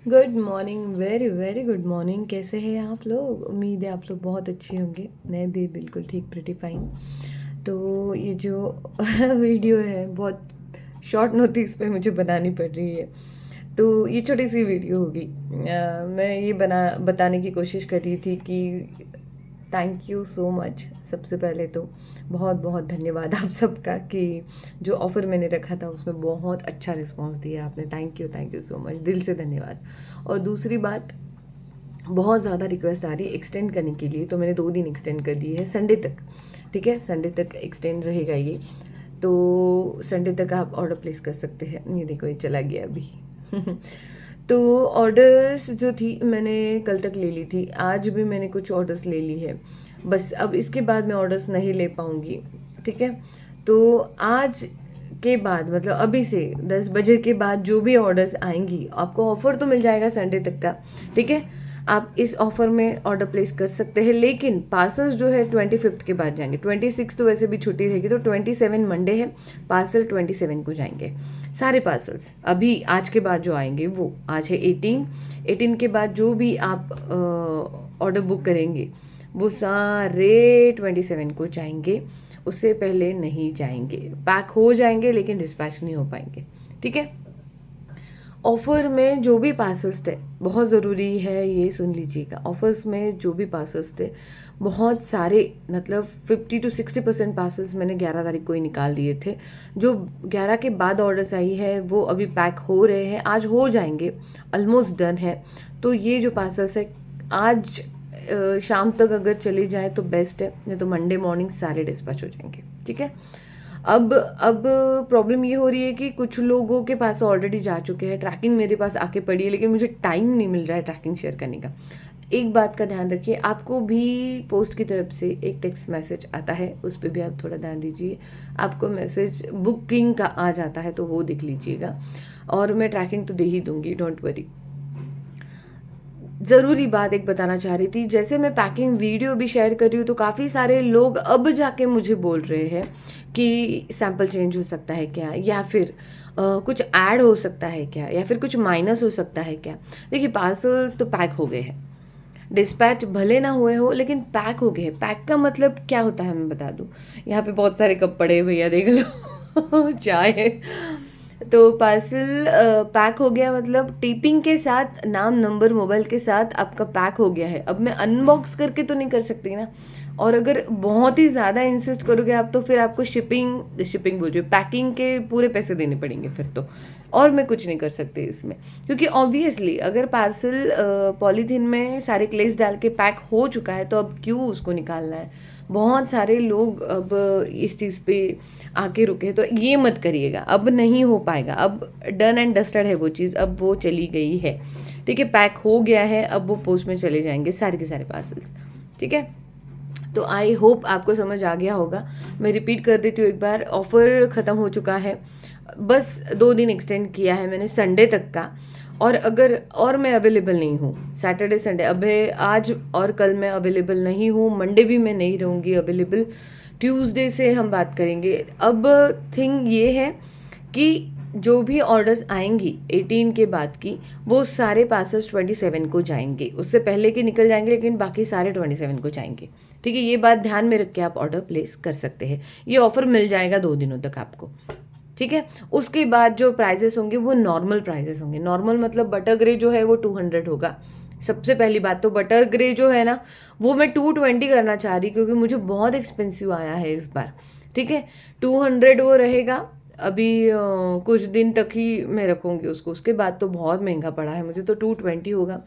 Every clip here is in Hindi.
Good morning, very very good morning. कैसे हैं आप लोग? उम्मीद है आप लोग बहुत अच्छे होंगे। मैं भी बिल्कुल ठीक, प्रिटी फाइन। तो ये जो वीडियो है बहुत शॉर्ट नोटिस पे मुझे बनानी पड़ रही है। तो ये छोटी सी वीडियो होगी। मैं ये बताने की कोशिश कर रही थी कि थैंक यू सो मच। सबसे पहले तो बहुत बहुत धन्यवाद आप सबका कि जो ऑफ़र मैंने रखा था उसमें बहुत अच्छा रिस्पांस दिया आपने। थैंक यू सो मच, दिल से धन्यवाद। और दूसरी बात, बहुत ज़्यादा रिक्वेस्ट आ रही है एक्सटेंड करने के लिए, तो मैंने 2 दिन एक्सटेंड कर दी है संडे तक। ठीक है, संडे तक एक्सटेंड रहेगा ये। तो संडे तक आप ऑर्डर प्लेस कर सकते हैं। ये देखो, ये चला गया अभी। तो ऑर्डर्स जो थी मैंने कल तक ले ली थी, आज भी मैंने कुछ ऑर्डर्स ले ली है। बस अब इसके बाद मैं ऑर्डर्स नहीं ले पाऊँगी। ठीक है, तो आज के बाद मतलब अभी से 10 बजे के बाद जो भी ऑर्डर्स आएंगी, आपको ऑफ़र तो मिल जाएगा संडे तक का। ठीक है, आप इस ऑफ़र में ऑर्डर प्लेस कर सकते हैं, लेकिन पार्सल्स जो है 25th के बाद जाएंगे। 26 तो वैसे भी छुट्टी रहेगी, तो 27 मंडे है, पार्सल 27 को जाएंगे सारे पार्सल्स। अभी आज के बाद जो आएंगे वो, आज है 18 के बाद जो भी आप ऑर्डर बुक करेंगे वो सारे 27 को जाएंगे, उससे पहले नहीं जाएंगे। पैक हो जाएंगे लेकिन डिस्पैच नहीं हो पाएंगे। ठीक है, ऑफ़र में जो भी पार्सल्स थे, बहुत ज़रूरी है ये सुन लीजिएगा, ऑफ़र्स में जो भी पार्सल्स थे बहुत सारे, मतलब 50 to 60% पार्सल्स मैंने 11 तारीख को ही निकाल दिए थे। जो 11 के बाद ऑर्डर्स आई है वो अभी पैक हो रहे हैं, आज हो जाएंगे, ऑलमोस्ट डन है। तो ये जो पार्सल्स है आज शाम तक अगर चली जाए तो बेस्ट है, नहीं तो मंडे मॉर्निंग सारे डिस्पैच हो जाएंगे। ठीक है, अब प्रॉब्लम ये हो रही है कि कुछ लोगों के पास ऑलरेडी जा चुके हैं, ट्रैकिंग मेरे पास आके पड़ी है, लेकिन मुझे टाइम नहीं मिल रहा है ट्रैकिंग शेयर करने का। एक बात का ध्यान रखिए, आपको भी पोस्ट की तरफ से एक टेक्स्ट मैसेज आता है, उस पर भी आप थोड़ा ध्यान दीजिए। आपको मैसेज बुकिंग का आ जाता है तो वो देख लीजिएगा, और मैं ट्रैकिंग तो दे ही दूंगी, डोंट वरी। ज़रूरी बात एक बताना चाह रही थी, जैसे मैं पैकिंग वीडियो भी शेयर कर रही हूँ तो काफ़ी सारे लोग अब जाके मुझे बोल रहे हैं कि सैंपल चेंज हो सकता है क्या, या फिर कुछ ऐड हो सकता है क्या, या फिर कुछ माइनस हो सकता है क्या। देखिए, पार्सल्स तो पैक हो गए हैं, डिस्पैच भले ना हुए हो लेकिन पैक हो गए हैं। पैक का मतलब क्या होता है मैं बता दूँ, यहाँ पे बहुत सारे कप पड़े हैं भैया, देख लो चाय। तो पार्सल पैक हो गया मतलब टिपिंग के साथ, नाम नंबर मोबाइल के साथ आपका पैक हो गया है। अब मैं अनबॉक्स करके तो नहीं कर सकती ना, और अगर बहुत ही ज़्यादा इंसिस्ट करोगे आप तो फिर आपको शिपिंग बोल रही हूँ, पैकिंग के पूरे पैसे देने पड़ेंगे फिर तो, और मैं कुछ नहीं कर सकती इसमें। क्योंकि ऑब्वियसली अगर पार्सल पॉलीथीन में सारे क्लेस डाल के पैक हो चुका है तो अब क्यों उसको निकालना है। बहुत सारे लोग अब इस चीज़ पे आके रुके, तो ये मत करिएगा, अब नहीं हो पाएगा। अब डन एंड डस्टेड है वो चीज़, अब वो चली गई है। ठीक है, पैक हो गया है, अब वो पोस्ट में चले जाएंगे सारे के सारे पार्सल्स। ठीक है, तो आई होप आपको समझ आ गया होगा। मैं रिपीट कर देती हूँ एक बार, ऑफ़र ख़त्म हो चुका है, बस 2 दिन एक्सटेंड किया है मैंने संडे तक का। और अगर और मैं अवेलेबल नहीं हूँ सैटरडे संडे, अभी आज और कल मैं अवेलेबल नहीं हूँ, मंडे भी मैं नहीं रहूँगी अवेलेबल, ट्यूसडे से हम बात करेंगे। अब थिंग ये है कि जो भी ऑर्डर्स आएंगी 18 के बाद की, वो सारे पार्सल्स 27 को जाएंगे, उससे पहले के निकल जाएंगे लेकिन बाकी सारे 27 को जाएंगे। ठीक है, ये बात ध्यान में रख के आप ऑर्डर प्लेस कर सकते हैं। ये ऑफर मिल जाएगा 2 दिनों तक आपको। ठीक है, उसके बाद जो प्राइजेस होंगे वो नॉर्मल प्राइजेस होंगे। नॉर्मल मतलब बटर ग्रे जो है वो 200 होगा। सबसे पहली बात तो बटर ग्रे जो है ना, वो मैं 220 करना चाह रही, क्योंकि मुझे बहुत एक्सपेंसिव आया है इस बार। ठीक है, 200 वो रहेगा अभी, कुछ दिन तक ही मैं रखूँगी उसको, उसके बाद तो बहुत महंगा पड़ा है मुझे, तो 220 होगा।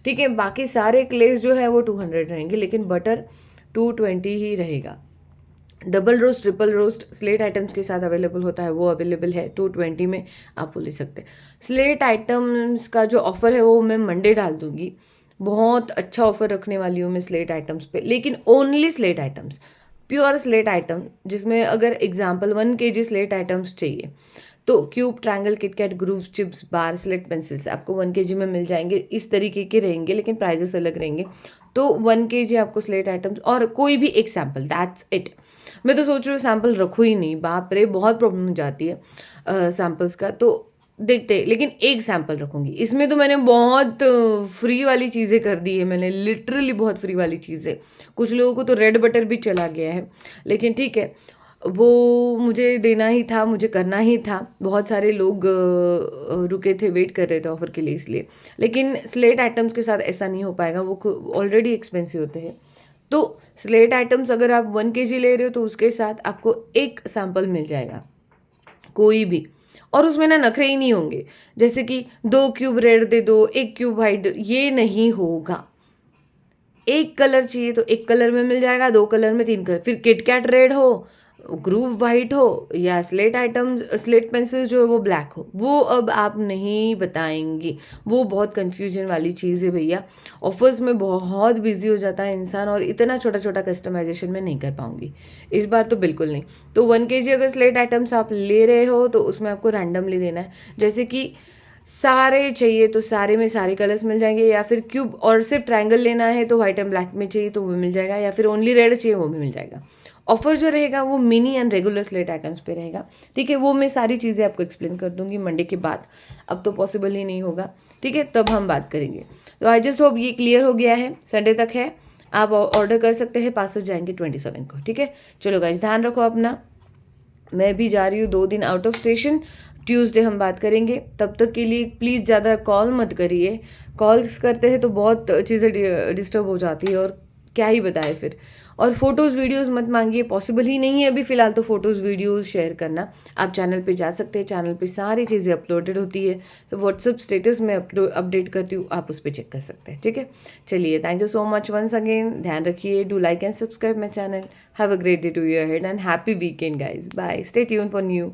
ठीक है, बाकी सारे क्लेस जो है वो 200 रहेंगे, लेकिन बटर 220 ही रहेगा। Double roast, triple roast slate items के साथ अवेलेबल होता है, वो अवेलेबल है 220 में, आप वो ले सकते हैं। स्लेट आइटम्स का जो ऑफ़र है वो मैं मंडे डाल दूंगी। बहुत अच्छा ऑफ़र रखने वाली हूँ मैं स्लेट आइटम्स पे, लेकिन only slate items, pure slate item, जिसमें अगर एग्जाम्पल 1 kg स्लेट आइटम्स चाहिए तो cube, triangle, KitKat, groove, chips, bar, slate pencils आपको 1 kg में मिल जाएंगे। इस तरीके के रहेंगे लेकिन प्राइजेस अलग रहेंगे। तो 1 kg आपको स्लेट आइटम्स और कोई भी एक सैम्पल, दैट्स इट। मैं तो सोच रही हूँ सैम्पल रखूँ ही नहीं, बाप रे बहुत प्रॉब्लम हो जाती है सैम्पल्स का। तो देखते, लेकिन एक सैंपल रखूँगी। इसमें तो मैंने बहुत फ्री वाली चीज़ें कर दी है, मैंने लिटरली बहुत फ्री वाली चीज़ें। कुछ लोगों को तो रेड बटर भी चला गया है, लेकिन ठीक है, वो मुझे देना ही था, मुझे करना ही था। बहुत सारे लोग रुके थे, वेट कर रहे थे ऑफ़र के लिए इसलिए। लेकिन स्लेट आइटम्स के साथ ऐसा नहीं हो पाएगा, वो ऑलरेडी एक्सपेंसिव होते हैं। तो स्लेट आइटम्स अगर आप 1 केजी ले रहे हो तो उसके साथ आपको एक सैंपल मिल जाएगा, कोई भी। और उसमें ना नखरे ही नहीं होंगे, जैसे कि 2 क्यूब रेड दे दो, 1 क्यूब व्हाइट ये नहीं होगा। एक कलर चाहिए तो एक कलर में मिल जाएगा, 2 कलर में 3 कलर, फिर किटकैट रेड हो, ग्रुप व्हाइट हो या स्लेट आइटम्स, स्लेट पेंसिल जो है वो ब्लैक हो, वो अब आप नहीं बताएँगी। वो बहुत कन्फ्यूज़न वाली चीज़ है भैया। ऑफ़र्स में बहुत बिज़ी हो जाता है इंसान और इतना छोटा-छोटा कस्टमाइज़ेशन मैं नहीं कर पाऊँगी। इस बार तो बिल्कुल नहीं। तो 1 केजी अगर स्लेट आइटम्स आप ले रहे हो तो उसमें आपको रैंडमली देना है। जैसे कि सारे चाहिए तो सारे में सारे कलर्स मिल जाएँगे, या फिर क्यूब और सिर्फ ट्रायंगल लेना है तो व्हाइट एंड ब्लैक में चाहिए तो वो मिल जाएगा, या फिर ओनली रेड चाहिए वो भी मिल जाएगा। ऑफ़र जो रहेगा वो mini and regular slate items पे रहेगा, ठीक है? वो मैं सारी चीज़ें आपको एक्सप्लेन कर दूँगी मंडे के बाद। अब तो पॉसिबल ही नहीं होगा, ठीक है? तब हम बात करेंगे। तो आई जस्ट होप ये क्लियर हो गया है, संडे तक है, आप ऑर्डर कर सकते हैं, पार्सल जाएँगे 27 को, ठीक है? चलो गाइज़, ध्यान रखो अपना। मैं भी जा रही हूँ 2 दिन आउट ऑफ स्टेशन, ट्यूसडे हम बात करेंगे। तब तक के लिए प्लीज़ ज़्यादा कॉल मत करिए, कॉल्स करते हैं तो बहुत चीज़ें डिस्टर्ब हो जाती है और क्या ही बताएं फिर। और फ़ोटोज़ वीडियोज़ मत मांगिए, पॉसिबल ही नहीं है अभी फ़िलहाल तो फ़ोटोज़ वीडियोज़ शेयर करना। आप चैनल पे जा सकते हैं, चैनल पे सारी चीज़ें अपलोडेड होती है, तो व्हाट्सअप स्टेटस में अपडेट करती हूँ, आप उस पर चेक कर सकते हैं, ठीक है? चलिए, thank you so much once again, ध्यान रखिए, do like and subscribe my channel. Have a great day to you ahead and happy weekend guys, bye, stay tune for new